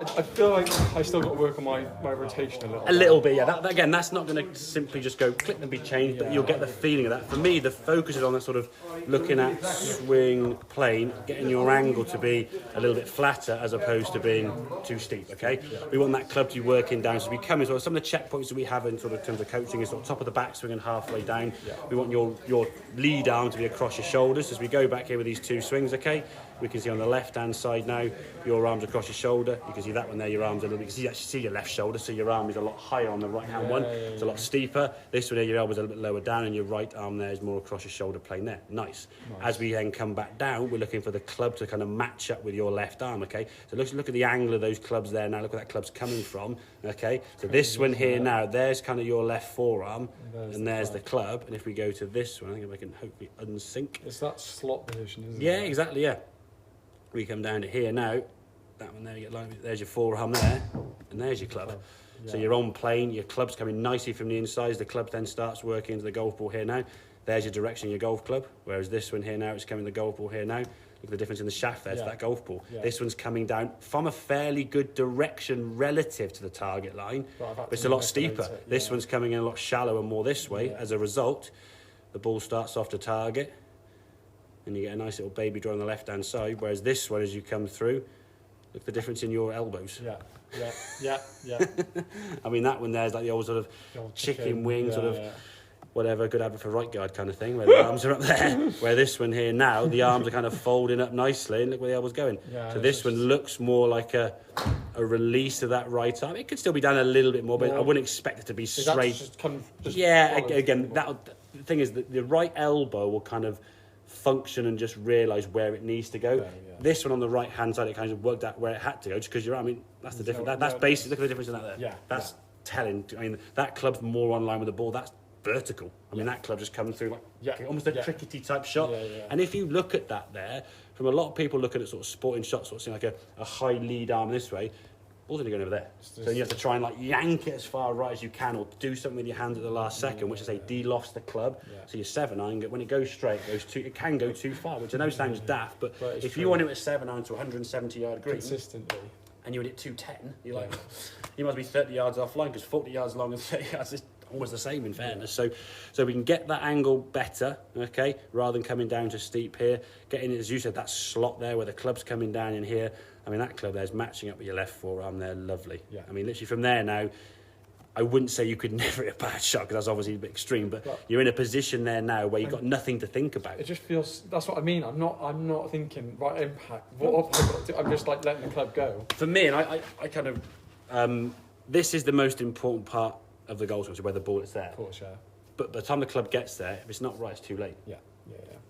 I feel like I still got to work on my rotation a little. A little bit, yeah. Again, that's not going to simply just go click and be changed, but you'll get the feeling of that. For me, the focus is on that sort of looking at swing plane, getting your angle to be a little bit flatter as opposed to being too steep, okay? We want that club to be working down. So we come in, sort of some of the checkpoints that we have in sort of terms of coaching is sort of top of the backswing and halfway down. We want your lead arm to be across your shoulders. As we go back here with these two swings, okay? We can see on the left-hand side now, your arms across your shoulder. You can see that one there, your arms a little bit. You can actually see your left shoulder, so your arm is a lot higher on the right-hand one. It's a lot steeper. This one here, your elbow's a little bit lower down, and your right arm there is more across your shoulder plane there. Nice. As we then come back down, we're looking for the club to kind of match up with your left arm, okay? So look at the angle of those clubs there now. Look where that club's coming from, okay? So this one here now, there's kind of your left forearm, and there's the club. And if we go to this one, I think I can hopefully unsync. It's that slot position, isn't it? Yeah, exactly, yeah. We come down to here now, that one there, you get like, there's your forearm there, and there's your club. So you're on plane, your club's coming nicely from the inside, the club then starts working into the golf ball here now. There's your direction of your golf club, whereas this one here now, it's coming the golf ball here now. Look at the difference in the shaft there to that golf ball. This one's coming down from a fairly good direction relative to the target line, but it's a lot steeper. This one's coming in a lot shallower, more this way. As a result, the ball starts off to target, and you get a nice little baby draw on the left-hand side, whereas this one, as you come through, look at the difference in your elbows. Yeah. I mean, that one there's like the old sort of chicken wing, sort of whatever, good advert for right guard kind of thing, where the arms are up there. Where this one here now, the arms are kind of folding up nicely, and look where the elbow's going. So this one looks more like a release of that right arm. It could still be done a little bit more, but I wouldn't expect it to be straight. Again, the thing is that the right elbow will kind of function and just realise where it needs to go. This one on the right hand side, it kind of worked out where it had to go, just because I mean, that's the difference. That's basic. Look at the difference in that there. That's telling. I mean, that club's more on line with the ball. That's vertical. I mean, that club just coming through like almost a crickety type shot. And if you look at that there, from a lot of people looking at sort of sporting shots, sort of seeing like a high lead arm this way, ball's only going over there. So you have to try and like yank it as far right as you can, or do something with your hands at the last second, which is a de-lofts the club. So your 7-iron, when it goes straight, it can go too far, which I know sounds daft, but if you want it at 7-iron to 170-yard green consistently, and you hit it 210, you're like, you must be 30 yards offline, because 40 yards long and 30 yards is almost the same in fairness. So we can get that angle better, okay, rather than coming down to steep here, getting, as you said, that slot there where the club's coming down in here. I mean, that club there's matching up with your left forearm there, lovely. I mean, literally from there now, I wouldn't say you could never hit a bad shot, because that's obviously a bit extreme, but you're in a position there now where you've got nothing to think about. It just feels, that's what I mean. I'm not thinking, right, impact, what have I got to do? I'm just like letting the club go. For me, and I kind of, this is the most important part of the golf swing, so where the ball is there. Of course, But by the time the club gets there, if it's not right, it's too late.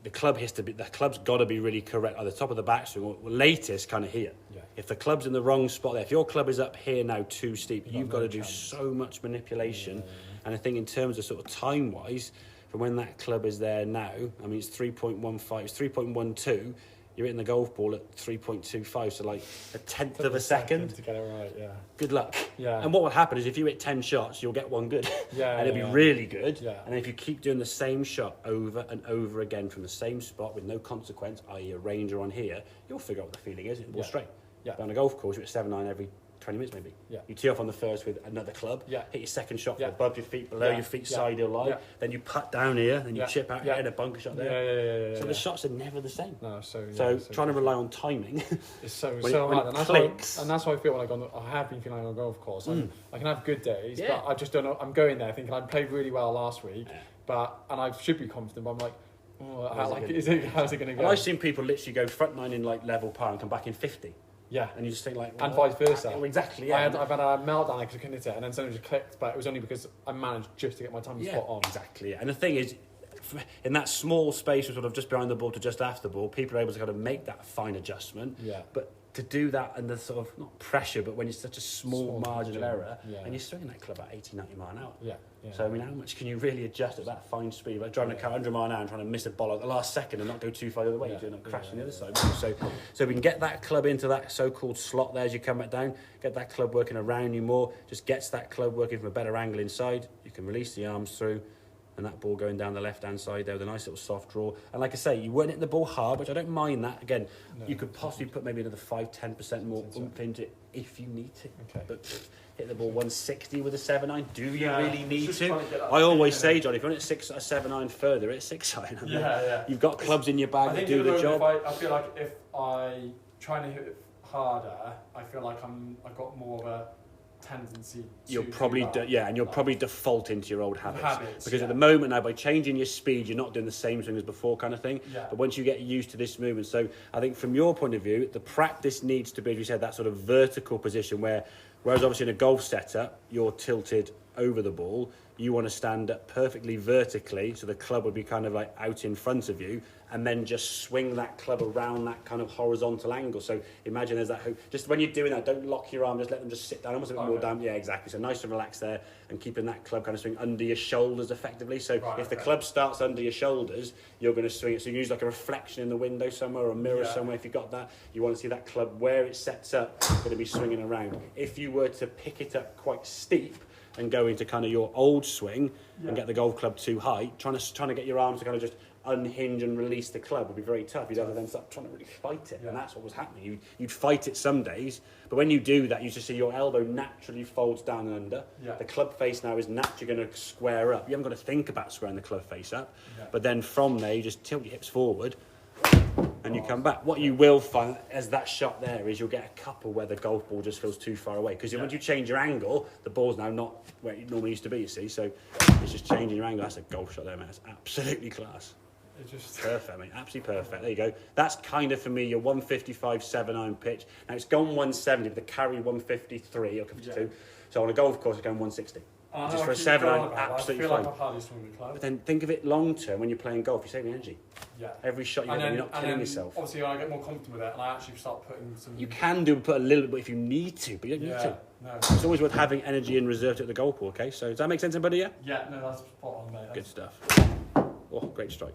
The club's got to be really correct at the top of the backswing, or latest kind of here. If the club's in the wrong spot there, if your club is up here now too steep, you've got to do so much manipulation. And I think in terms of sort of time-wise, from when that club is there now, I mean, it's 3.15, it's 3.12, you're hitting the golf ball at 3.25, so like a tenth of a second to get it right. Good luck. And what will happen is if you hit 10 shots, you'll get one good. And it'll be really good. And if you keep doing the same shot over and over again from the same spot with no consequence, i.e. a range or on here, you'll figure out what the feeling is. It'll ball straight. But on a golf course, you're at 7-9 every 20 minutes maybe. You tee off on the first with another club, hit your second shot above your feet, below your feet, side hill line, then you putt down here, then you chip out here and a bunker shot there. So the shots are never the same. So trying to rely on timing is so hard. And that's why I feel like I have been feeling on a golf course. I can have good days, but I just don't know. I'm going there thinking I played really well last week, and I should be confident, but I'm like, how's it going to go? And I've seen people literally go front nine in like level par and come back in 50. And you just think like... and vice versa. Exactly, I've had a meltdown because I couldn't hit it, and then suddenly just clicked, but it was only because I managed just to get my timing spot on. Exactly, And the thing is, in that small space of sort of just behind the ball to just after the ball, people are able to kind of make that fine adjustment. But to do that and the sort of, not pressure, but when it's such a small margin of error, and you're swinging that club at 80, 90 mile an hour. So, I mean, how much can you really adjust at that fine speed? Like driving a car 100 mile an hour and trying to miss a ball at the last second and not go too far the other way, you're not crashing the other side. So we can get that club into that so-called slot there as you come back down, get that club working around you more, just gets that club working from a better angle inside. You can release the arms through, and that ball going down the left-hand side there with a nice little soft draw. And like I say, you weren't hitting the ball hard, which I don't mind that. Again, you could possibly put maybe another 5-10% more oomph into it if you need to. Okay. But hit the ball 160 with a 7-iron. Do you really need to? I always say, Johnny, if you want it a 7-iron further, it's 6-iron. You've got clubs in your bag that do the job. I feel like if I try to hit it harder, I feel like I've got more of a tendency. You'll probably and you'll probably default into your old habits because at the moment now, by changing your speed, you're not doing the same swing as before, kind of thing. Yeah. But once you get used to this movement, so I think from your point of view, the practice needs to be, as you said, that sort of vertical position whereas obviously in a golf setup, you're tilted over the ball. You want to stand up perfectly vertically, so the club would be kind of like out in front of you, and then just swing that club around that kind of horizontal angle. So imagine there's that hoop. Just when you're doing that, don't lock your arm, just let them just sit down, almost a bit more down. Yeah, exactly. So nice and relaxed there, and keeping that club kind of swing under your shoulders effectively. So if the club starts under your shoulders, you're going to swing it. So you use like a reflection in the window somewhere or a mirror somewhere. If you've got that, you want to see that club where it sets up, going to be swinging around. If you were to pick it up quite steep and go into kind of your old swing and get the golf club too high, trying to get your arms to kind of just unhinge and release the club would be very tough. You'd have to then start trying to really fight it, and that's what was happening. You'd fight it some days, but when you do that, you just see your elbow naturally folds down and under. The club face now is naturally going to square up. You haven't got to think about squaring the club face up, but then from there, you just tilt your hips forward, and you come back. What you will find as that shot there is you'll get a couple where the golf ball just feels too far away, because when you change your angle, the ball's now not where it normally used to be, you see, so it's just changing your angle. That's a golf shot there, man. It's absolutely class. Perfect, mate. Absolutely perfect. There you go. That's kind of, for me, your 155 7-iron pitch. Now, it's gone 170, but the carry 153 or 52. So on a golf course, it's going 160. Just for a 7-iron, absolutely fine. But then think of it long term when you're playing golf, you're saving energy. Every shot you get, you're not killing yourself. Obviously, when I get more comfortable with it, and I actually start putting some. You can put a little bit if you need to, but you don't need to. No. It's always worth having energy in reserve at the golf ball, okay? So does that make sense, everybody? Yeah, no, that's spot on, mate. Good stuff. Oh, great strike.